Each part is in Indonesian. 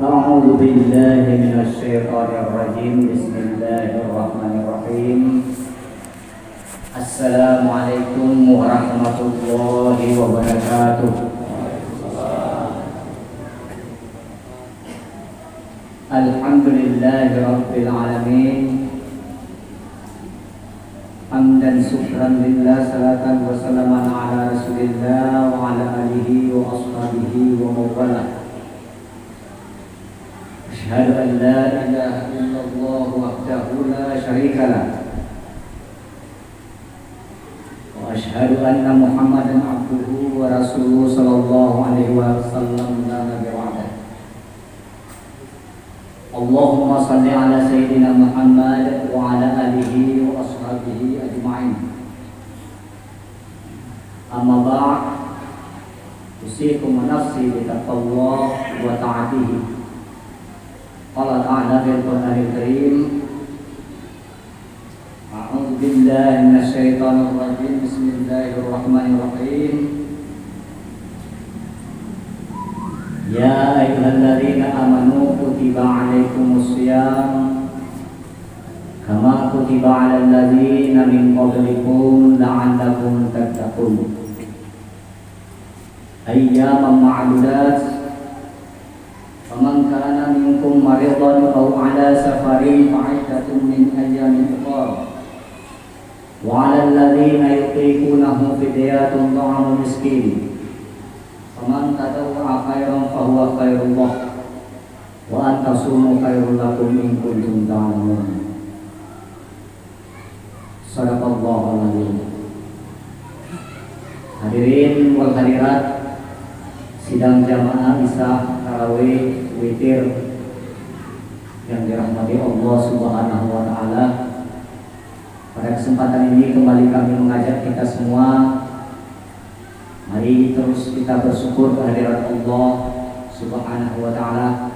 أعوذ بالله من الشيطان الرجيم بسم الله الرحمن الرحيم السلام عليكم ورحمة الله وبركاته الحمد لله رب العالمين حمدا شكرا لله صلاة وسلاما على رسول الله وعلى آله وأصحابه ومن والاه أشهد أن لا إله إلا الله وحده لا شريك له وأشهد أن محمدا عبده ورسوله صلى الله عليه وسلم لا نبي بعده اللهم صل على سيدنا محمد وعلى آله وأصحابه أجمعين أما بعد أوصيكم ونفسي بتقوى الله وطاعته قال تعالى في القرآن الكريم أعوذ بالله من الشيطان الرجيم بسم الله الرحمن الرحيم يا أيها الذين آمنوا كتب عليكم الصيام كما كتب على الذين من قبلكم لعلكم تتقون أياما معدودات فمن كان منكم مريضا أو على سفر فعدة من أيام أخر وعلى الذين يطيقونه فدية طعام مسكين فمن تطوع خيرا فهو خير له وأن تصوموا خير لكم إن كنتم تعلمون Sadaqallahul Azim. Hadirin wal hadirat, sidang jamaah Isya tarawih witir yang dirahmati Allah Subhanahu wa taala. Pada kesempatan ini kembali kami mengajak kita semua, mari terus kita bersyukur kehadirat Allah Subhanahu wa taala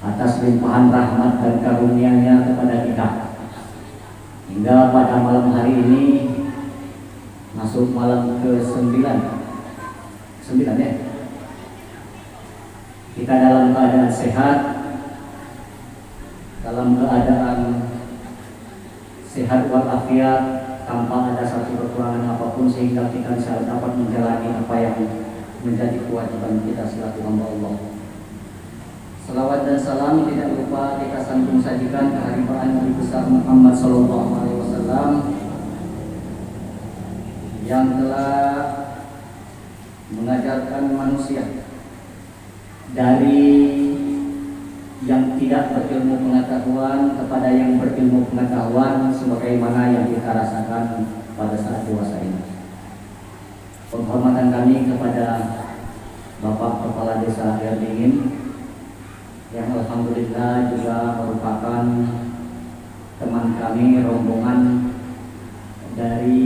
atas limpahan rahmat dan karunia-Nya kepada kita. Hingga pada malam hari ini masuk malam ke-9 ya. Kita dalam keadaan sehat, dalam keadaan sehat walafiat, tanpa ada satu kekurangan apapun, sehingga kita bisa dapat menjalani apa yang menjadi kewajiban kita selaku hamba Allah. Salawat dan salam tidak lupa kita sambung sajikan kehadiran Nabi besar Muhammad sallallahu alaihi wasallam yang telah mengajarkan manusia dari yang tidak berilmu pengetahuan kepada yang berilmu pengetahuan, sebagaimana yang kita rasakan pada saat dewasa ini. Penghormatan kami kepada Bapak Kepala Desa Air Dingin yang alhamdulillah juga merupakan teman kami, rombongan dari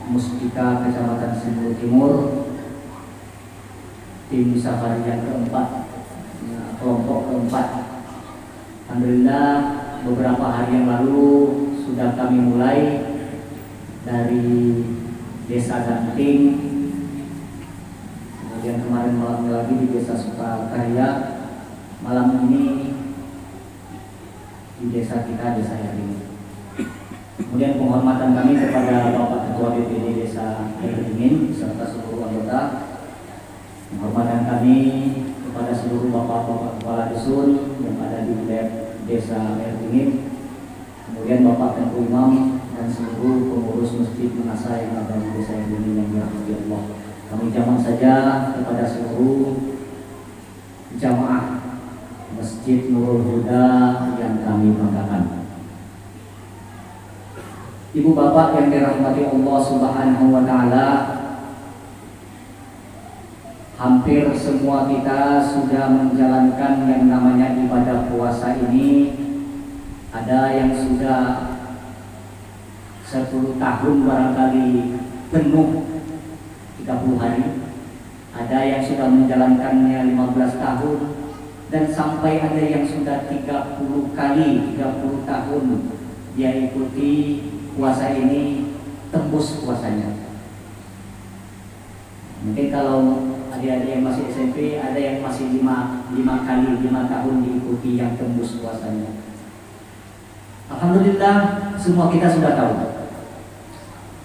Muspika Kecamatan Sentul Timur, tim safari yang keempat, kelompok keempat. Alhamdulillah beberapa hari yang lalu sudah kami mulai dari Desa Ganting, kemudian kemarin malamnya lagi di Desa Sukakarya, malam ini di desa kita, Desa Air Dingin. Kemudian penghormatan kami kepada Bapak Ketua BPD Desa Air Dingin serta seluruh anggota. Penghormatan kami kepada seluruh bapak-bapak kepala dusun yang ada di wilayah Desa Air Dingin. Kemudian Bapak Tengku Imam dan seluruh pengurus masjid Menasa yang ada di Desa Air Dingin yang dirahmati Allah. Kami jamak saja kepada seluruh jamaah Masjid Nurul Huda yang kami banggakan. Ibu bapak yang dirahmati Allah Subhanahu wa taala, hampir semua kita sudah menjalankan yang namanya ibadah puasa ini. Ada yang sudah 10 tahun barangkali penuh 30 hari. Ada yang sudah menjalankannya 15 tahun. Dan sampai ada yang sudah 30 kali, 30 tahun dia ikuti puasa ini, tembus puasanya. Mungkin kalau adik-adik yang masih SMP, ada yang masih 5 tahun diikuti yang tembus puasanya. Alhamdulillah semua kita sudah tahu.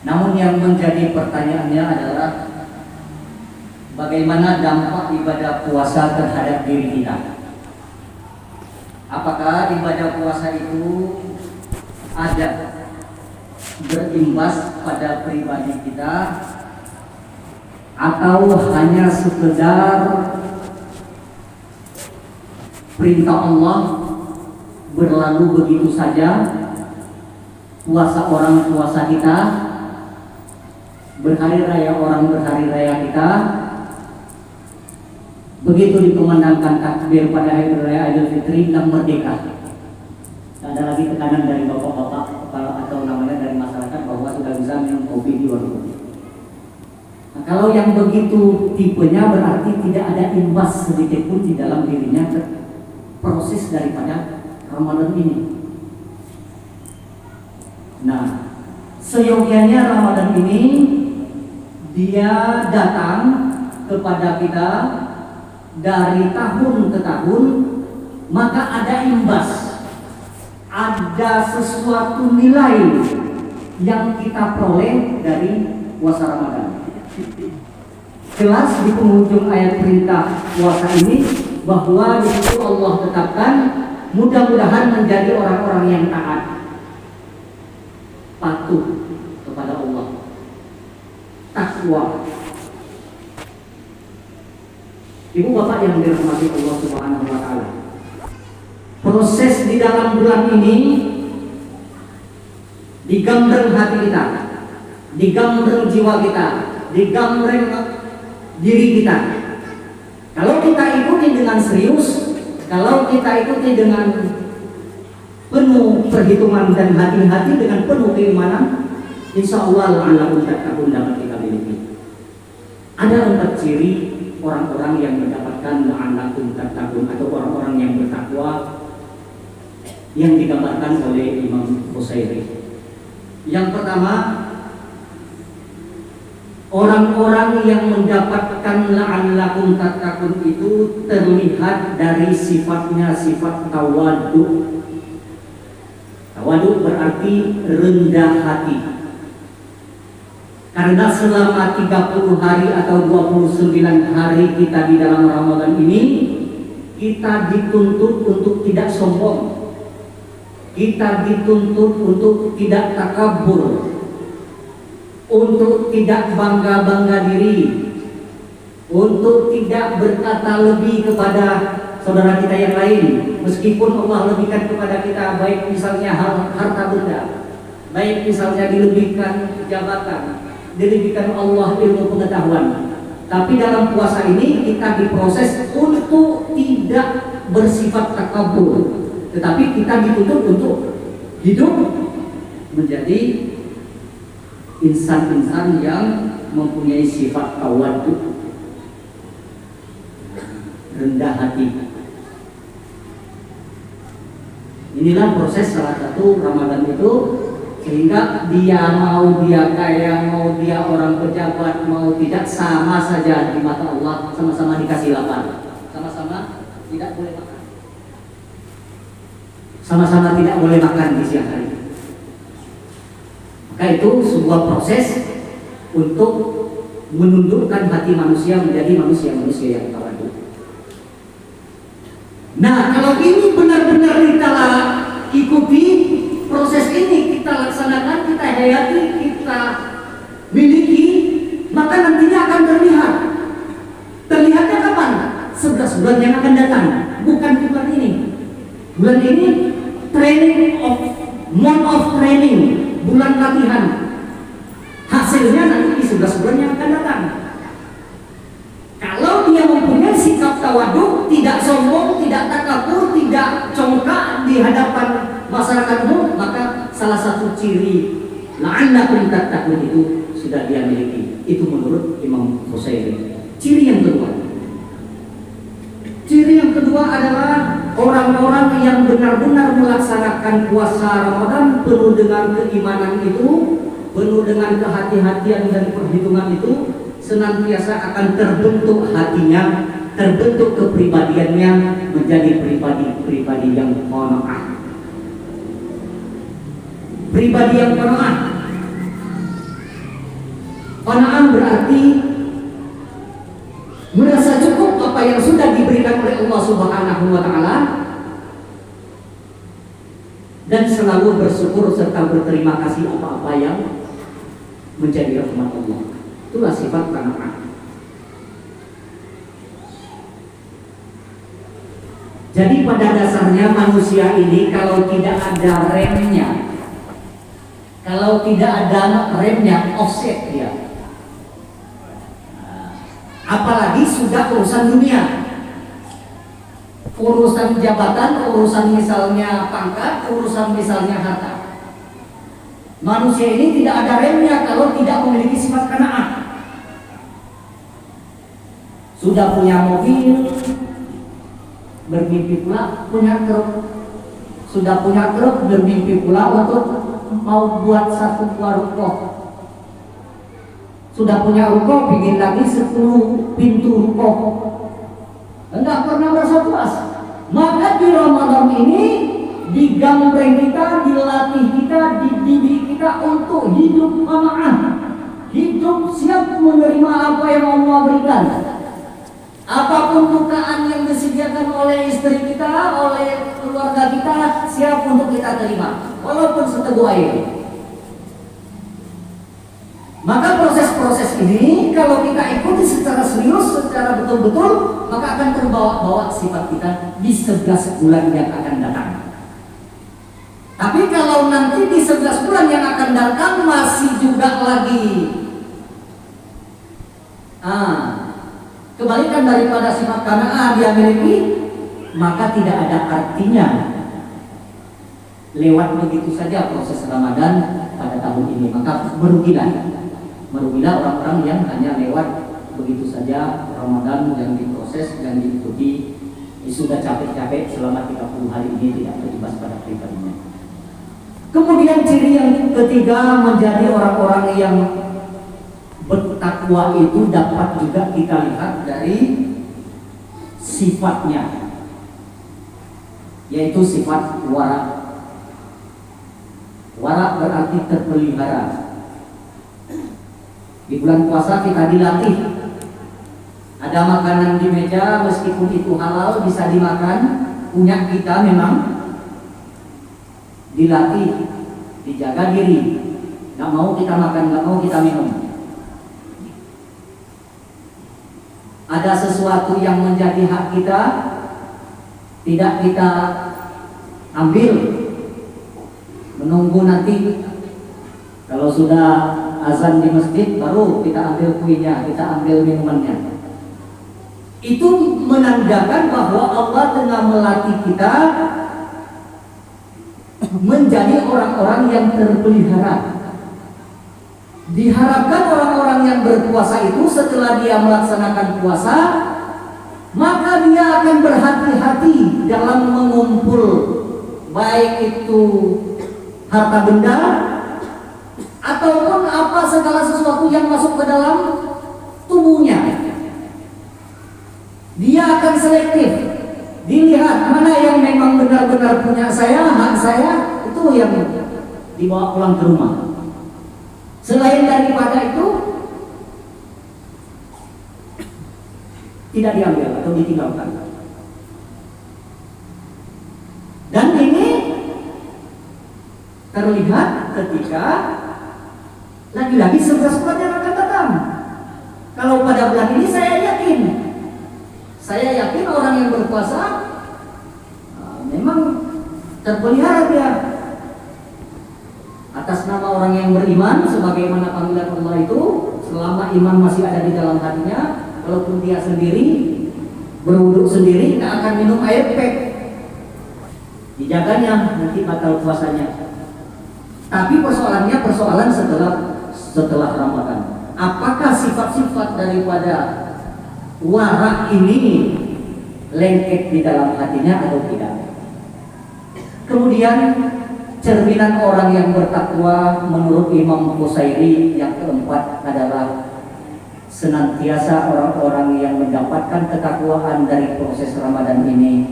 Namun yang menjadi pertanyaannya adalah bagaimana dampak ibadah puasa terhadap diri kita? Apakah ibadah puasa itu ada berimbas pada pribadi kita atau hanya sekedar perintah Allah berlalu begitu saja? Puasa orang puasa kita, berhari raya orang berhari raya kita, begitu dikumandangkan takbir pada hari raya Idul Fitri dan merdeka. Tak ada lagi tekanan dari bapak-bapak kepala atau namanya dari masyarakat bahwa sudah bisa minum kopi di warung. Nah, kalau yang begitu tipenya berarti tidak ada imbas sedikit pun di dalam dirinya proses daripada Ramadan ini. Nah, seyogianya Ramadan ini dia datang kepada kita dari tahun ke tahun, maka ada imbas, ada sesuatu nilai yang kita peroleh dari puasa Ramadan. Jelas di penghujung ayat perintah puasa ini bahwa di situ Allah tetapkan mudah-mudahan menjadi orang-orang yang taat, patuh kepada Allah, takwa. Ibu bapak yang dirahmati Allah Subhanahu wa taala. Proses di dalam bulan ini digambreng hati kita, digambreng jiwa kita, digambreng diri kita. Kalau kita ikuti dengan serius, kalau kita ikuti dengan penuh perhitungan dan hati-hati dengan penuh keimanan, insya Allah la'allakum tattaqun dapat kita miliki. Ada 4 ciri orang-orang yang mendapatkan la'allakum tattaqun atau orang-orang yang bertakwa yang digambarkan oleh Imam Busairi. Yang pertama, orang-orang yang mendapatkan la'allakum tattaqun itu terlihat dari sifatnya, sifat tawadu. Tawadu berarti rendah hati. Karena selama 30 hari atau 29 hari kita di dalam Ramadan ini, kita dituntut untuk tidak sombong, kita dituntut untuk tidak takabur, untuk tidak bangga-bangga diri, untuk tidak berkata lebih kepada saudara kita yang lain, meskipun Allah lebihkan kepada kita, baik misalnya harta benda, baik misalnya dilebihkan jabatan, dilebihkan Allah ilmu pengetahuan. Tapi dalam puasa ini kita diproses untuk tidak bersifat takabur, tetapi kita dituntut untuk hidup menjadi insan-insan yang mempunyai sifat tawadu, rendah hati. Inilah proses salah satu Ramadan itu, sehingga dia mau dia kaya, mau dia orang pejabat, mau tidak, sama saja di mata Allah, sama-sama dikasih lapar, sama-sama tidak boleh makan, sama-sama tidak boleh makan di siang hari. Maka itu sebuah proses untuk menundukkan hati manusia menjadi manusia-manusia yang tawadu. Nah, kalau ini benar-benar kita ikuti, proses ini kita laksanakan, kita hayati, kita miliki, maka nantinya akan terlihat. Terlihatnya kapan? 11 bulan yang akan datang, bukan bulan ini. Bulan ini month of training, bulan latihan. Hasilnya nanti di 11 bulan yang akan datang. Kalau dia mempunyai sikap tawadu, tidak sombong, tidak takabur, tidak congkak di hadapan masyarakat umum, maka salah satu ciri la'allakum tattaqun itu sudah dia miliki. Itu menurut Imam Busairi. Ciri yang kedua adalah orang-orang yang benar-benar melaksanakan puasa Ramadan penuh dengan keimanan itu, penuh dengan kehati-hatian dan perhitungan itu, senantiasa akan terbentuk hatinya, terbentuk kepribadiannya menjadi pribadi yang qanaah. Pribadi yang qanaah. Qanaah berarti merasa cukup apa yang sudah diberikan oleh Allah Subhanahu wa taala dan selalu bersyukur serta berterima kasih apa-apa yang menjadi rahmat Allah. Itulah sifat qanaah. Jadi pada dasarnya manusia ini kalau tidak ada remnya, kalau tidak ada remnya, offset dia. Apalagi sudah urusan dunia, urusan jabatan, urusan misalnya pangkat, urusan misalnya harta. Manusia ini tidak ada remnya kalau tidak memiliki sifat qanaah. Sudah punya mobil, bermimpi pula punya truk. Sudah punya truk, bermimpi pula untuk mau buat satu buah ruko. Sudah punya ruko, bikin lagi 10 pintu ruko. Enggak pernah merasa puas. Maka di Ramadan ini digambreng kita, dilatih kita, dididik kita untuk hidup qanaah, hidup siap menerima apa yang Allah berikan. Apapun dukaan yang disediakan oleh istri kita, oleh keluarga kita, siap untuk kita terima, walaupun seteguk air. Maka proses-proses ini kalau kita ikuti secara serius, secara betul-betul, maka akan terbawa-bawa sifat kita di 11 bulan yang akan datang. Tapi kalau nanti di 11 bulan yang akan datang masih juga lagi kebalikan daripada sifat qanaah dia miliki, maka tidak ada artinya lewat begitu saja proses Ramadan pada tahun ini. Maka merugilah orang-orang yang hanya lewat begitu saja Ramadan yang diproses dan diikuti, sudah capek-capek selama 30 hari ini tidak beribadah pada pribadinya. Kemudian ciri yang ketiga, menjadi orang-orang yang bertakwa itu dapat juga kita lihat dari sifatnya, yaitu sifat wara. Wara berarti terpelihara. Di bulan puasa kita dilatih, ada makanan di meja meskipun itu halal bisa dimakan, punya kita memang dilatih, dijaga diri, nggak mau kita makan, nggak mau kita minum. Ada sesuatu yang menjadi hak kita, tidak kita ambil, menunggu nanti kalau sudah azan di masjid baru kita ambil kuenya, kita ambil minumannya. Itu menandakan bahwa Allah tengah melatih kita menjadi orang-orang yang terpelihara. Diharapkan orang-orang yang berpuasa itu setelah dia melaksanakan puasa, maka dia akan berhati-hati dalam mengumpul baik itu harta benda ataupun apa segala sesuatu yang masuk ke dalam tubuhnya. Dia akan selektif, dilihat mana yang memang benar-benar punya saya, hak saya, itu yang dibawa pulang ke rumah. Selain daripada itu tidak diambil atau ditinggalkan. Dan ini terlihat ketika lagi-lagi 11 bulan yang akan datang. Kalau pada bulan ini saya yakin orang yang berpuasa memang terpelihara dia atas nama orang yang beriman, sebagaimana panggilan Allah itu, selama iman masih ada di dalam hatinya, walaupun dia sendiri berwuduk sendiri, tidak akan minum air pek, dijaganya, nanti batal puasanya. Tapi persoalannya persoalan setelah Ramadan. Apakah sifat-sifat daripada wara ini lengket di dalam hatinya atau tidak? Kemudian cerminan orang yang bertakwa menurut Imam Qusairi yang keempat adalah senantiasa orang-orang yang mendapatkan ketakwaan dari proses Ramadan ini,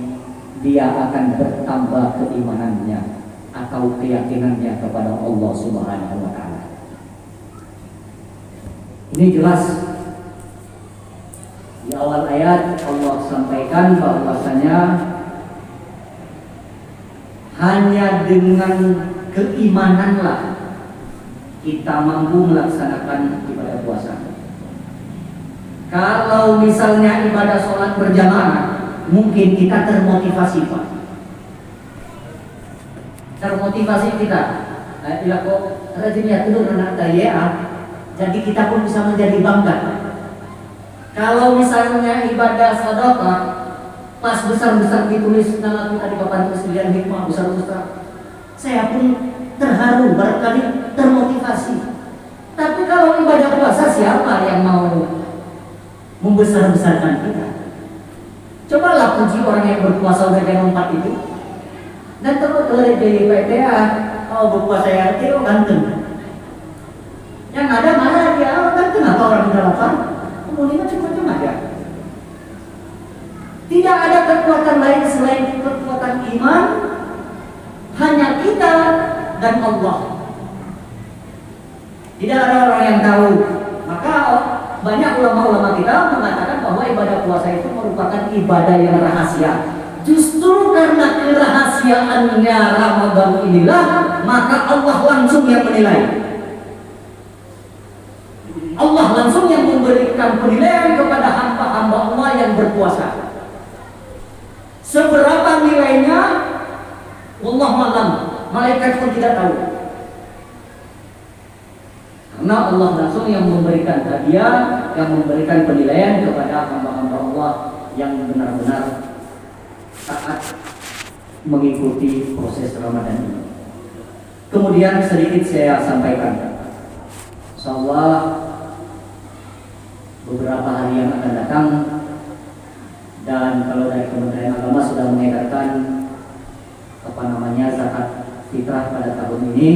dia akan bertambah keimanannya atau keyakinannya kepada Allah Subhanahu wa Ta'ala. Ini jelas di awal ayat Allah sampaikan bahwasanya hanya dengan keimananlah kita mampu melaksanakan ibadah puasa. Kalau misalnya ibadah sholat berjamaah, mungkin kita termotivasi, Pak. Termotivasi kita. Bila kok rajinnya turun anak daya, jadi kita pun bisa menjadi bangga. Kalau misalnya ibadah sedekah, pas besar-besar ditulis nama kita di papan tulisan hikmah besar-besar, saya pun terharu, barangkali termotivasi. Tapi kalau ibadah puasa, siapa yang mau membesar-besarkan kita? Cobalah puji orang yang berpuasa udah jam 4 itu. Dan terus dari PTA, oh berpuasa yang itu ganteng. Yang ada marah dia, oh ganteng apa orang udah lapar? Kemudian cuma aja. Tidak ada kekuatan lain selain kekuatan iman, hanya kita dan Allah. Tidak ada orang yang tahu. Maka banyak ulama-ulama kita mengatakan bahwa ibadah puasa itu merupakan ibadah yang rahasia. Justru karena kerahasiaannya Ramadan inilah, maka Allah langsung yang menilai. Allah langsung yang memberikan penilaian kepada hamba-hamba Allah yang berpuasa. Seberapa nilainya, wallah malam, malaikat pun tidak tahu. Karena Allah langsung yang memberikan hadiah, yang memberikan penilaian kepada hamba-hamba Allah yang benar-benar taat mengikuti proses Ramadan ini. Kemudian sedikit saya sampaikan, insyaallah beberapa hari yang akan datang, dan kalau dari Kementerian Agama sudah mengedarkan zakat fitrah pada tahun ini,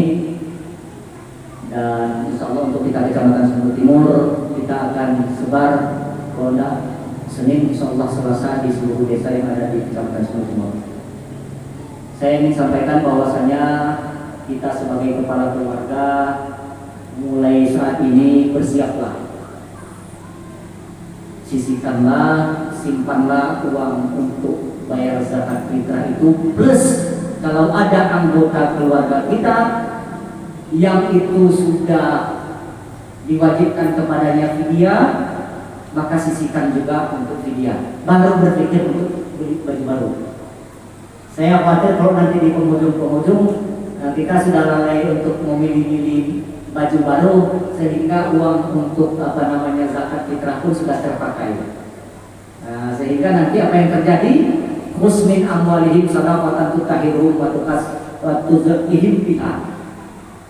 dan insya Allah untuk kita Kecamatan Sumber Timur kita akan sebar pada Senin, insya Allah Selasa di seluruh desa yang ada di Kecamatan Sumber Timur. Saya ingin sampaikan bahwasanya kita sebagai kepala keluarga mulai saat ini bersiaplah, sisihkanlah, simpanlah uang untuk bayar zakat fitrah itu, plus kalau ada anggota keluarga kita yang itu sudah diwajibkan kepadanya fidyah, maka sisihkan juga untuk fidyah, baru berpikir untuk beli baju baru. Saya khawatir kalau nanti di penghujung kita sudah lalai untuk memilih-milih baju baru, sehingga uang untuk zakat fitrah pun sudah terpakai. Sehingga nanti apa yang terjadi? Khusmin amwalihim sadaqatan tutahhiruhum wa tuzakkihim biha.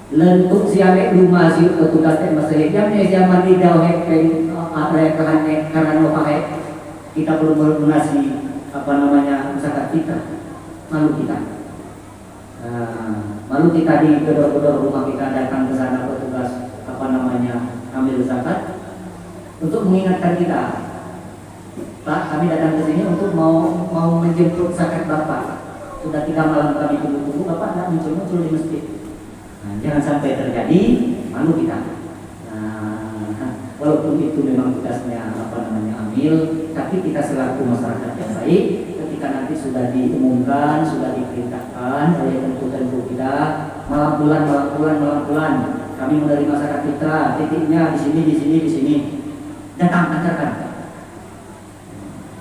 Lentuk siame rumah si petugas masjid jamnya zaman di jauh hekeng ada kahane karena pakai kita belum melunasi zakat fitrah. Malu kita. Malu kita di gedor-gedor rumah kita datang ke sana petugas ambil zakat untuk mengingatkan kita, Pak, kami datang ke sini untuk mau menjemput zakat Bapak. Sudah 3 malam kami tunggu-tunggu, Bapak tidak muncul-muncul di masjid. Jangan sampai terjadi, malu kita. Walaupun itu memang tugasnya ambil, tapi kita selaku masyarakat yang baik, ketika nanti sudah diumumkan, sudah diperintahkan oleh tentu kita, malam bulan kami menerima zakat fitrah, titiknya di sini, datang antarkan.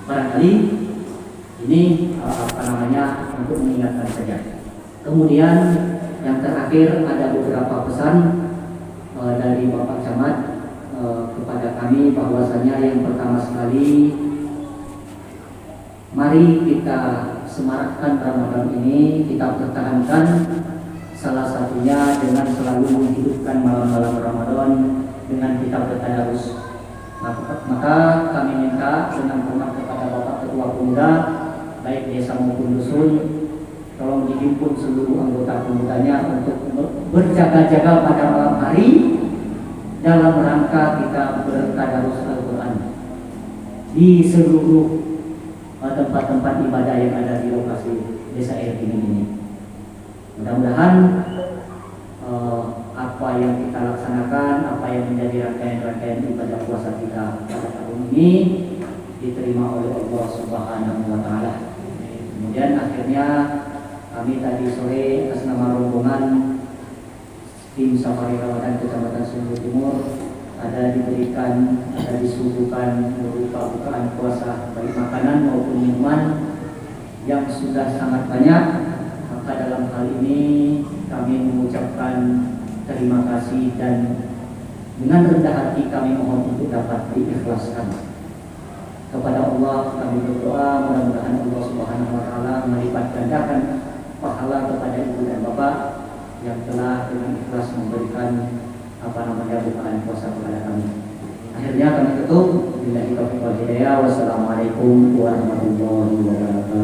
Barangkali ini untuk mengingatkan saja. Kemudian yang terakhir ada beberapa pesan dari Bapak Camat kepada kami, bahwasanya yang pertama sekali, mari kita semarakkan Ramadan ini, kita pertahankan, salah satunya dengan selalu menghidupkan malam-malam Ramadan dengan kita bertadarus. Maka kami minta dengan hormat kepada Bapak Ketua Pemuda, baik desa maupun dusun, tolong dihimpun seluruh anggota pemudanya untuk berjaga-jaga pada malam hari dalam rangka kita bertadarus Al-Quran di seluruh tempat-tempat ibadah yang ada di lokasi desa Air Dingin ini. Mudah-mudahan apa yang kita laksanakan, apa yang menjadi rangkaian-rangkaian ibadah puasa kita pada tahun ini diterima oleh Allah Subhanahu wa Ta'ala. Kemudian akhirnya kami tadi sore atas nama rombongan tim Safari Ramadan Kecamatan Sumber Timur ada disuguhkan berupa bukaan puasa baik makanan maupun minuman yang sudah sangat banyak. Maka dalam hal ini kami mengucapkan terima kasih dan dengan rendah hati kami mohon untuk dapat diikhlaskan. Kepada Allah kami berdoa mudah-mudahan Allah Subhanahu wa Ta'ala melipat gandakan pahala kepada ibu dan bapak yang telah dengan ikhlas memberikan bukaan puasa kepada kami. Akhirnya kami tutup. Billahi taufiq wal hidayah. Wassalamualaikum warahmatullahi wabarakatuh.